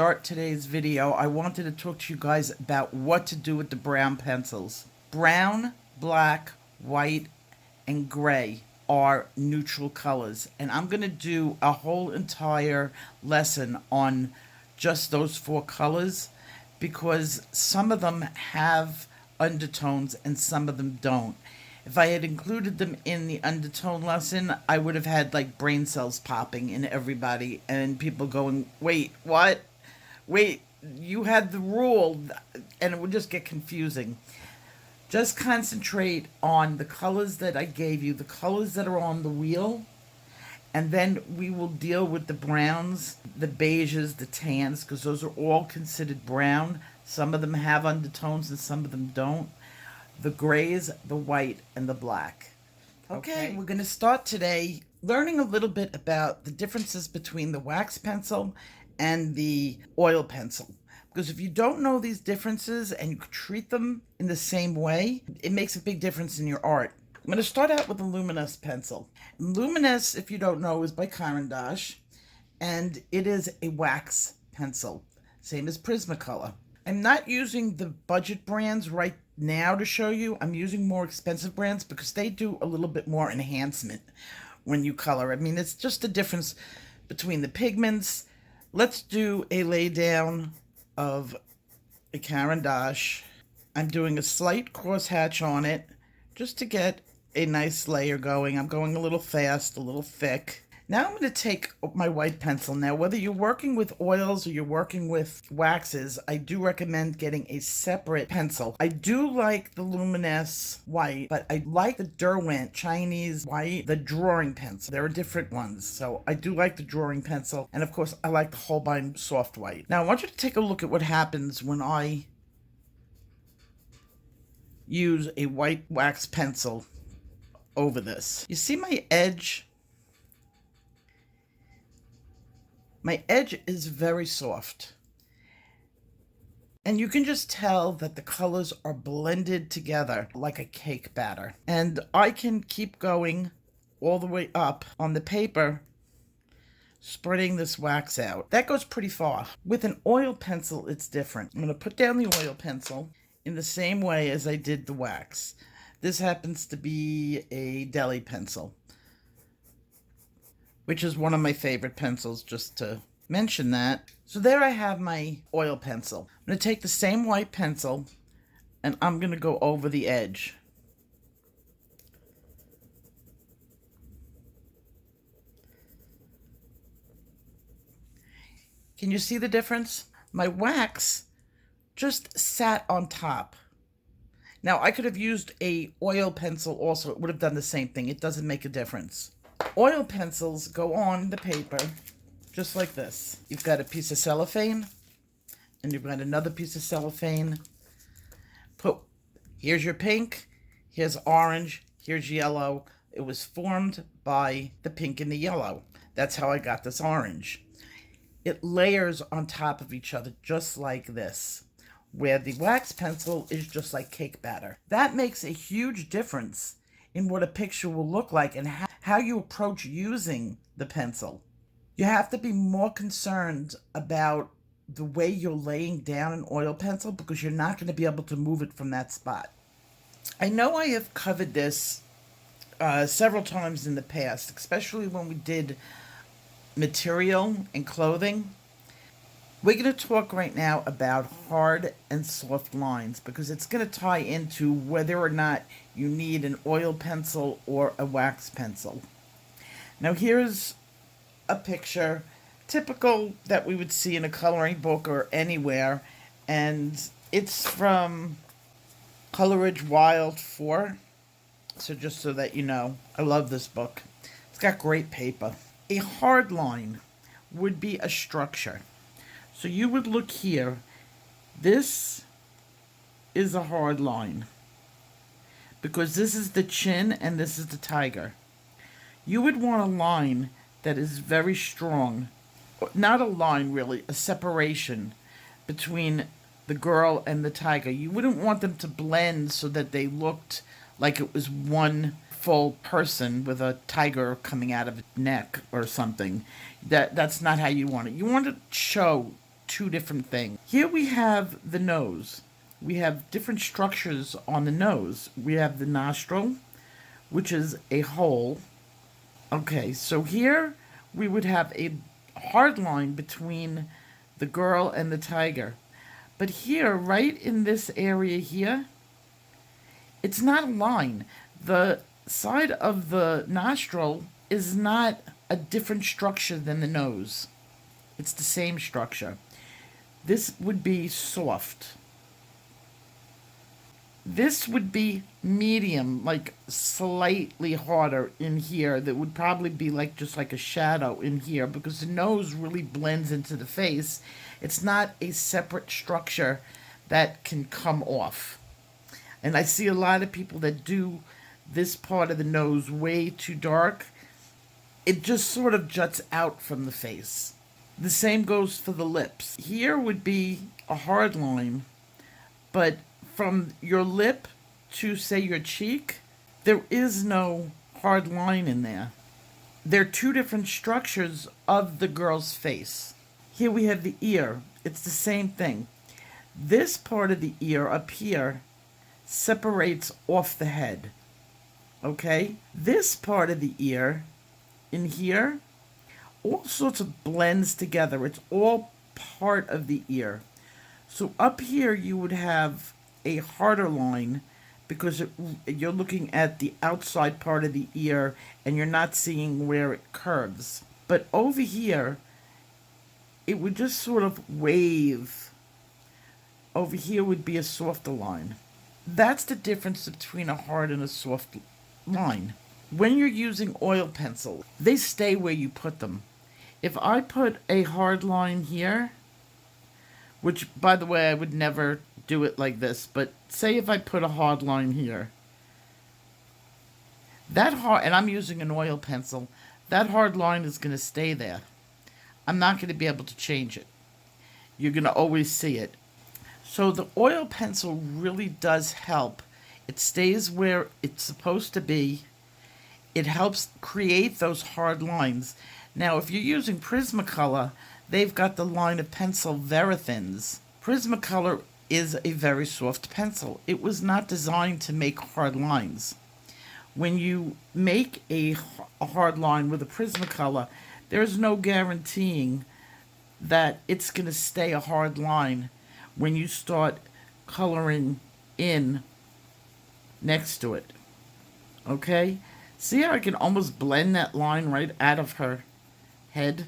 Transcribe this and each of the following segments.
start today's video, I wanted to talk to you guys about what to do with the brown pencils. Brown, black, white, and gray are neutral colors, and I'm going to do a whole entire lesson on just those four colors because some of them have undertones and some of them don't. If I had included them in the undertone lesson, I would have had like brain cells popping in everybody and people going, wait, what? Wait, you had the rule, and it would just get confusing. Just concentrate on the colors that I gave you, the colors that are on the wheel, and then we will deal with the browns, the beiges, the tans, because those are all considered brown. Some of them have undertones and some of them don't. The grays, the white, and the black. Okay, we're going to start today learning a little bit about the differences between the wax pencil and the oil pencil. Because if you don't know these differences and you treat them in the same way, it makes a big difference in your art. I'm going to start out with the Luminous pencil. Luminous, if you don't know, is by Caran d'Ache, and it is a wax pencil, same as Prismacolor. I'm not using the budget brands right now to show you. I'm using more expensive brands because they do a little bit more enhancement when you color. I mean, it's just the difference between the pigments. Let's do a lay down of a Caran d'Ache. I'm doing a slight crosshatch on it just to get a nice layer going. I'm going a little fast, a little thick. Now I'm going to take my white pencil. Now, whether you're working with oils or you're working with waxes, I do recommend getting a separate pencil. I do like the Luminous white, but I like the Derwent Chinese white, the drawing pencil. There are different ones, so I do like the drawing pencil. And of course, I like the Holbein soft white. Now, I want you to take a look at what happens when I use a white wax pencil over this. You see my edge? My edge is very soft, and you can just tell that the colors are blended together like a cake batter. And I can keep going all the way up on the paper, spreading this wax out. That goes pretty far. With an oil pencil, it's different. I'm going to put down the oil pencil in the same way as I did the wax. This happens to be a Deli pencil, which is one of my favorite pencils, just to mention that. So there I have my oil pencil. I'm going to take the same white pencil, and I'm going to go over the edge. Can you see the difference? My wax just sat on top. Now, I could have used a oil pencil also. It would have done the same thing. It doesn't make a difference. Oil pencils go on the paper just like this. You've got a piece of cellophane, and you've got another piece of cellophane. Here's your pink, here's orange, here's yellow. It was formed by the pink and the yellow. That's how I got this orange. It layers on top of each other just like this, where the wax pencil is just like cake batter. That makes a huge difference in what a picture will look like and how you approach using the pencil. You have to be more concerned about the way you're laying down an oil pencil because you're not going to be able to move it from that spot. I know I have covered this several times in the past, especially when we did material and clothing. We're going to talk right now about hard and soft lines because it's going to tie into whether or not you need an oil pencil or a wax pencil. Now here's a picture, typical that we would see in a coloring book or anywhere, and it's from Colorit Wild 4. So just so that you know, I love this book. It's got great paper. A hard line would be a structure. So you would look here. This is a hard line because this is the chin and this is the tiger. You would want a line that is very strong. Not a line, really, a separation between the girl and the tiger. You wouldn't want them to blend so that they looked like it was one full person with a tiger coming out of its neck or something. That's not how you want it. You want to show two different things. Here we have the nose. We have different structures on the nose. We have the nostril, which is a hole. Okay, so here we would have a hard line between the girl and the tiger. But here, right in this area here, it's not a line. The side of the nostril is not a different structure than the nose. It's the same structure. This would be soft. This would be medium, like slightly harder in here. That would probably be like just like a shadow in here because the nose really blends into the face. It's not a separate structure that can come off. And I see a lot of people that do this part of the nose way too dark. It just sort of juts out from the face. The same goes for the lips. Here would be a hard line, but from your lip to, say, your cheek, there is no hard line in there. They're two different structures of the girl's face. Here we have the ear. It's the same thing. This part of the ear up here separates off the head. Okay? This part of the ear in here all sorts of blends together. It's all part of the ear. So up here you would have a harder line because you're looking at the outside part of the ear and you're not seeing where it curves. But over here, it would just sort of wave. Over here would be a softer line. That's the difference between a hard and a soft line. When you're using oil pencils, they stay where you put them. If I put a hard line here, which, by the way, I would never do it like this, but say if I put a hard line here, that hard, and I'm using an oil pencil, that hard line is going to stay there. I'm not going to be able to change it. You're going to always see it. So the oil pencil really does help. It stays where it's supposed to be. It helps create those hard lines. Now, if you're using Prismacolor, they've got the line of pencil Verithins. Prismacolor is a very soft pencil. It was not designed to make hard lines. When you make a hard line with a Prismacolor, there's no guaranteeing that it's going to stay a hard line when you start coloring in next to it. Okay? See how I can almost blend that line right out of her head?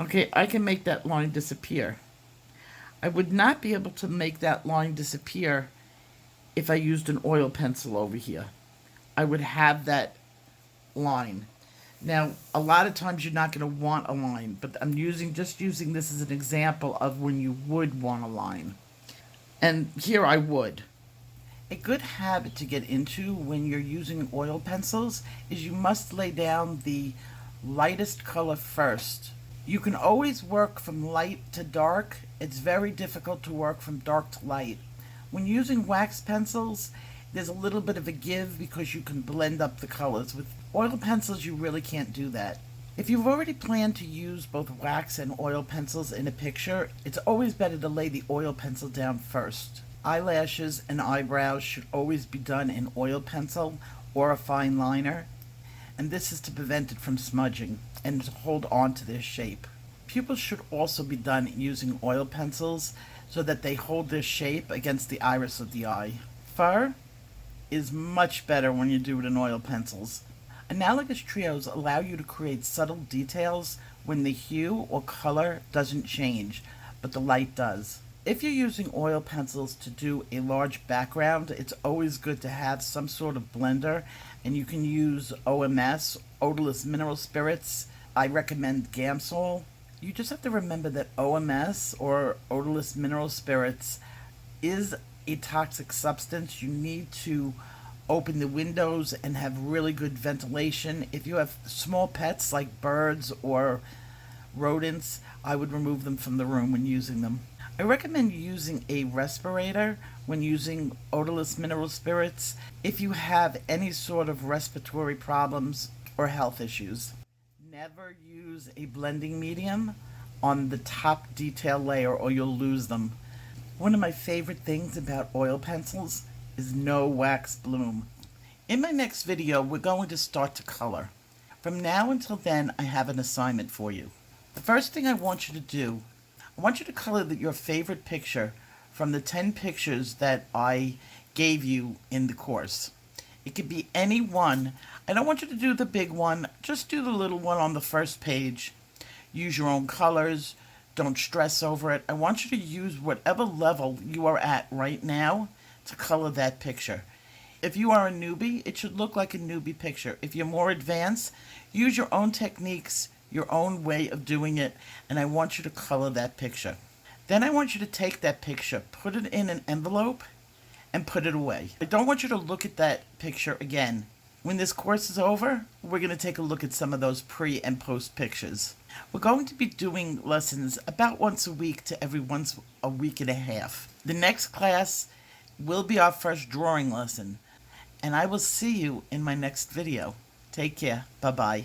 Okay, I can make that line disappear. I would not be able to make that line disappear if I used an oil pencil over here. I would have that line. Now, a lot of times you're not going to want a line, but I'm just using this as an example of when you would want a line. And here I would. A good habit to get into when you're using oil pencils is you must lay down the lightest color first. You can always work from light to dark. It's very difficult to work from dark to light. When using wax pencils, there's a little bit of a give because you can blend up the colors. With oil pencils, you really can't do that. If you've already planned to use both wax and oil pencils in a picture, it's always better to lay the oil pencil down first. Eyelashes and eyebrows should always be done in oil pencil or a fine liner, and this is to prevent it from smudging and to hold on to their shape. Pupils should also be done using oil pencils so that they hold their shape against the iris of the eye. Fur is much better when you do it in oil pencils. Analogous trios allow you to create subtle details when the hue or color doesn't change, but the light does. If you're using oil pencils to do a large background, it's always good to have some sort of blender, and you can use OMS, odorless mineral spirits. I recommend Gamsol. You just have to remember that OMS, or odorless mineral spirits, is a toxic substance. You need to open the windows and have really good ventilation. If you have small pets like birds or rodents, I would remove them from the room when using them. I recommend using a respirator when using odorless mineral spirits if you have any sort of respiratory problems or health issues. Never use a blending medium on the top detail layer or you'll lose them. One of my favorite things about oil pencils is no wax bloom. In my next video, we're going to start to color. From now until then, I have an assignment for you. The first thing I want you to do, I want you to color your favorite picture from the 10 pictures that I gave you in the course. It could be any one. I don't want you to do the big one. Just do the little one on the first page. Use your own colors. Don't stress over it. I want you to use whatever level you are at right now to color that picture. If you are a newbie, it should look like a newbie picture. If you're more advanced, use your own techniques, your own way of doing it, and I want you to color that picture. Then I want you to take that picture, put it in an envelope, and put it away. I don't want you to look at that picture again. When this course is over, we're going to take a look at some of those pre and post pictures. We're going to be doing lessons about once a week to every once a week and a half. The next class will be our first drawing lesson, and I will see you in my next video. Take care. Bye-bye.